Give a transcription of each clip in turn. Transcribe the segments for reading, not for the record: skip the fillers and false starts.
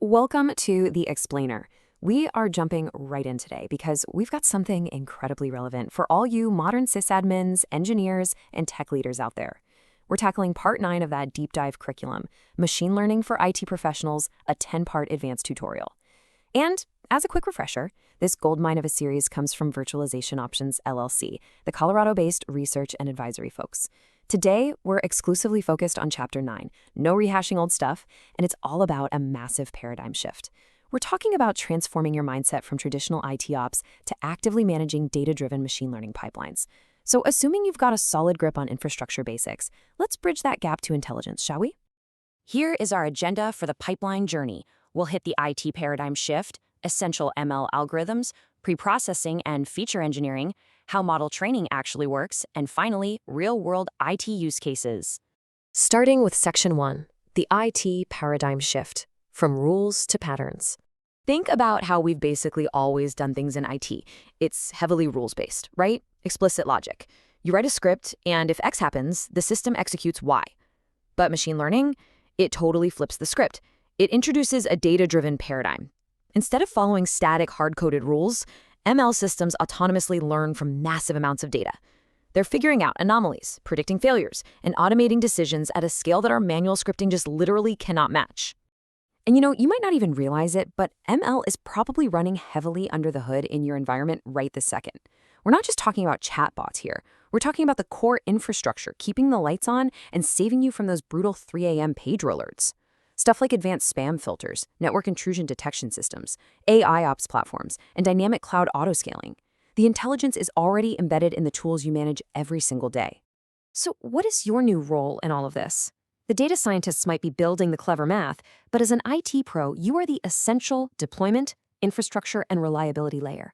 Welcome to The Explainer. We are jumping right in today because we've got something incredibly relevant for all you modern sysadmins, engineers, and tech leaders out there. We're tackling part 9 of that deep dive curriculum, Machine Learning for IT Professionals, a 10-part advanced tutorial. And as a quick refresher, this goldmine of a series comes from Virtualization Options LLC, the Colorado-based research and advisory folks. Today, we're exclusively focused on Chapter 9, no rehashing old stuff, and it's all about a massive paradigm shift. We're talking about transforming your mindset from traditional IT ops to actively managing data-driven machine learning pipelines. So assuming you've got a solid grip on infrastructure basics, let's bridge that gap to intelligence, shall we? Here is our agenda for the pipeline journey. We'll hit the IT paradigm shift, essential ML algorithms, pre-processing and feature engineering, how model training actually works, and finally, real-world IT use cases. Starting with Section 1, the IT paradigm shift, from rules to patterns. Think about how we've basically always done things in IT. It's heavily rules-based, right? Explicit logic. You write a script, and if X happens, the system executes Y. But machine learning, it totally flips the script. It introduces a data-driven paradigm. Instead of following static, hard-coded rules, ML systems autonomously learn from massive amounts of data. They're figuring out anomalies, predicting failures, and automating decisions at a scale that our manual scripting just literally cannot match. And you might not even realize it, but ML is probably running heavily under the hood in your environment right this second. We're not just talking about chatbots here. We're talking about the core infrastructure, keeping the lights on and saving you from those brutal 3 a.m. pager alerts. Stuff like advanced spam filters, network intrusion detection systems, AI ops platforms, and dynamic cloud autoscaling. The intelligence is already embedded in the tools you manage every single day. So what is your new role in all of this? The data scientists might be building the clever math, but as an IT pro, you are the essential deployment, infrastructure, and reliability layer.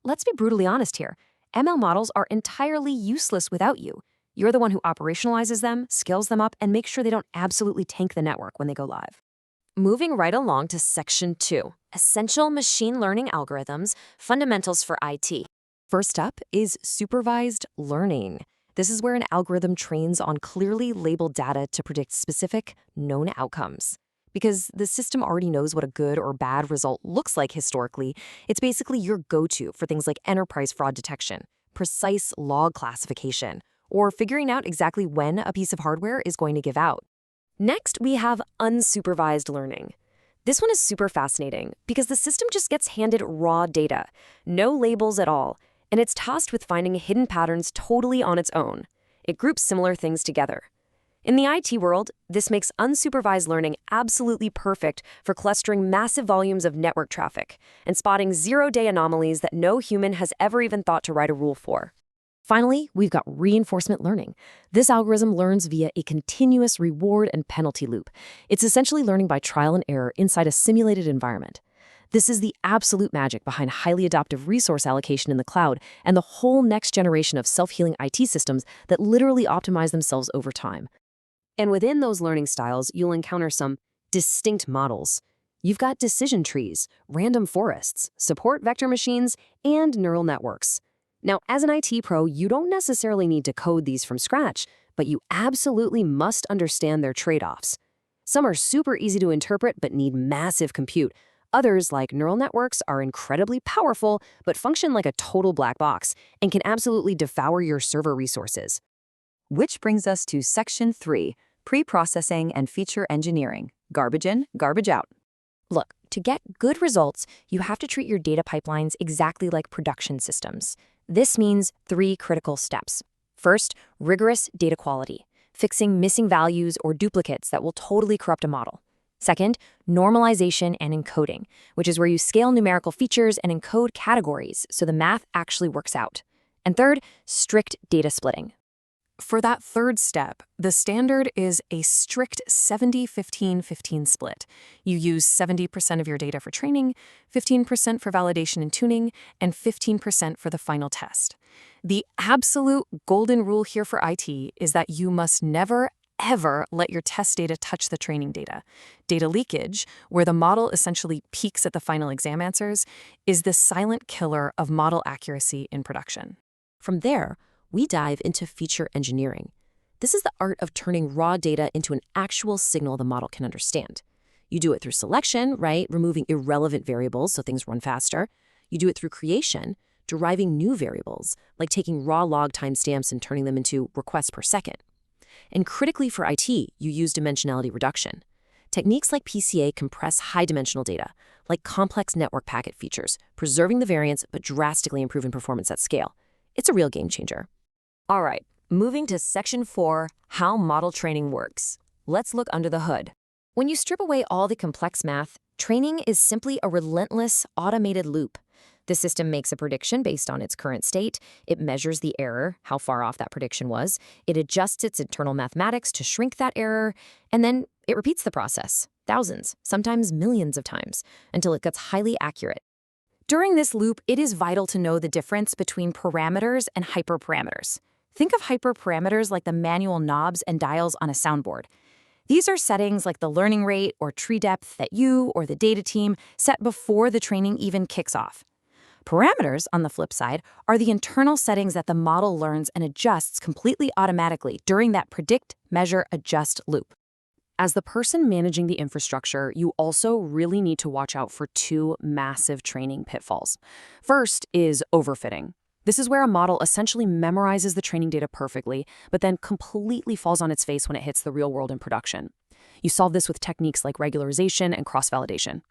Let's be brutally honest here. ML models are entirely useless without you. You're the one who operationalizes them, scales them up, and makes sure they don't absolutely tank the network when they go live. Moving right along to Section 2, Essential Machine Learning Algorithms, Fundamentals for IT. First up is supervised learning. This is where an algorithm trains on clearly labeled data to predict specific, known outcomes. Because the system already knows what a good or bad result looks like historically, it's basically your go-to for things like enterprise fraud detection, precise log classification, or figuring out exactly when a piece of hardware is going to give out. Next, we have unsupervised learning. This one is super fascinating because the system just gets handed raw data, no labels at all, and it's tasked with finding hidden patterns totally on its own. It groups similar things together. In the IT world, this makes unsupervised learning absolutely perfect for clustering massive volumes of network traffic and spotting zero-day anomalies that no human has ever even thought to write a rule for. Finally, we've got reinforcement learning. This algorithm learns via a continuous reward and penalty loop. It's essentially learning by trial and error inside a simulated environment. This is the absolute magic behind highly adaptive resource allocation in the cloud and the whole next generation of self-healing IT systems that literally optimize themselves over time. And within those learning styles, you'll encounter some distinct models. You've got decision trees, random forests, support vector machines, and neural networks. Now, as an IT pro, you don't necessarily need to code these from scratch, but you absolutely must understand their trade-offs. Some are super easy to interpret but need massive compute. Others, like neural networks, are incredibly powerful but function like a total black box and can absolutely devour your server resources. Which brings us to Section 3, Pre-processing and Feature Engineering, Garbage in, Garbage out. Look, to get good results, you have to treat your data pipelines exactly like production systems. This means 3 critical steps. First, rigorous data quality, fixing missing values or duplicates that will totally corrupt a model. Second, normalization and encoding, which is where you scale numerical features and encode categories so the math actually works out. And third, strict data splitting. For that third step, the standard is a strict 70-15-15 split. You use 70% of your data for training, 15% for validation and tuning, and 15% for the final test. The absolute golden rule here for IT is that you must never, ever let your test data touch the training data. Data leakage, where the model essentially peaks at the final exam answers, is the silent killer of model accuracy in production. From there, we dive into feature engineering. This is the art of turning raw data into an actual signal the model can understand. You do it through selection, right? Removing irrelevant variables so things run faster. You do it through creation, deriving new variables, like taking raw log timestamps and turning them into requests per second. And critically for IT, you use dimensionality reduction. Techniques like PCA compress high-dimensional data, like complex network packet features, preserving the variance but drastically improving performance at scale. It's a real game changer. All right, moving to Section 4, how model training works. Let's look under the hood. When you strip away all the complex math, training is simply a relentless, automated loop. The system makes a prediction based on its current state. It measures the error, how far off that prediction was. It adjusts its internal mathematics to shrink that error, and then it repeats the process, thousands, sometimes millions of times, until it gets highly accurate. During this loop, it is vital to know the difference between parameters and hyperparameters. Think of hyperparameters like the manual knobs and dials on a soundboard. These are settings like the learning rate or tree depth that you or the data team set before the training even kicks off. Parameters, on the flip side, are the internal settings that the model learns and adjusts completely automatically during that predict, measure, adjust loop. As the person managing the infrastructure, you also really need to watch out for two massive training pitfalls. First is overfitting. This is where a model essentially memorizes the training data perfectly, but then completely falls on its face when it hits the real world in production. You solve this with techniques like regularization and cross-validation.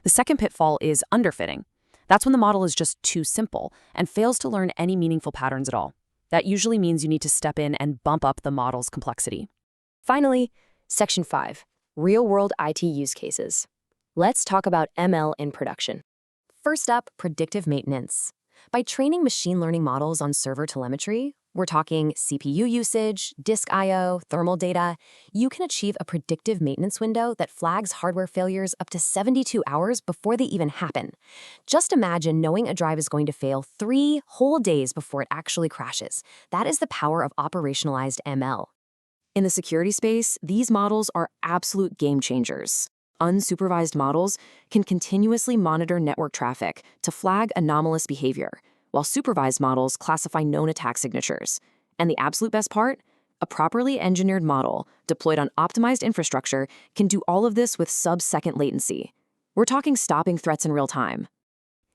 The second pitfall is underfitting. That's when the model is just too simple and fails to learn any meaningful patterns at all. That usually means you need to step in and bump up the model's complexity. Finally, Section 5, real-world IT use cases. Let's talk about ML in production. First up, predictive maintenance. By training machine learning models on server telemetry, we're talking CPU usage, disk I/O, thermal data, you can achieve a predictive maintenance window that flags hardware failures up to 72 hours before they even happen. Just imagine knowing a drive is going to fail 3 whole days before it actually crashes. That is the power of operationalized ML. In the security space, these models are absolute game changers. Unsupervised models can continuously monitor network traffic to flag anomalous behavior, while supervised models classify known attack signatures. And the absolute best part? A properly engineered model deployed on optimized infrastructure can do all of this with sub-second latency. We're talking stopping threats in real time.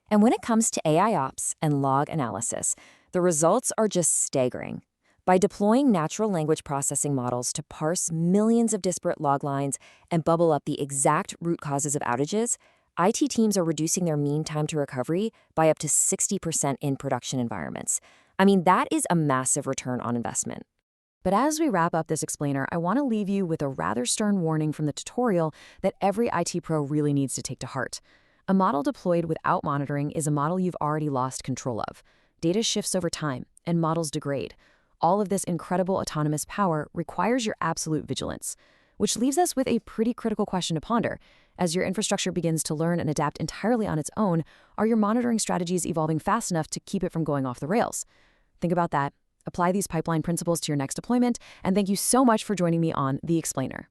And when it comes to AI ops and log analysis, the results are just staggering. By deploying natural language processing models to parse millions of disparate log lines and bubble up the exact root causes of outages, IT teams are reducing their mean time to recovery by up to 60% in production environments. I mean, that is a massive return on investment. But as we wrap up this explainer, I want to leave you with a rather stern warning from the tutorial that every IT pro really needs to take to heart. A model deployed without monitoring is a model you've already lost control of. Data shifts over time, and models degrade. All of this incredible autonomous power requires your absolute vigilance, which leaves us with a pretty critical question to ponder. As your infrastructure begins to learn and adapt entirely on its own, are your monitoring strategies evolving fast enough to keep it from going off the rails? Think about that. Apply these pipeline principles to your next deployment, and thank you so much for joining me on The Explainer.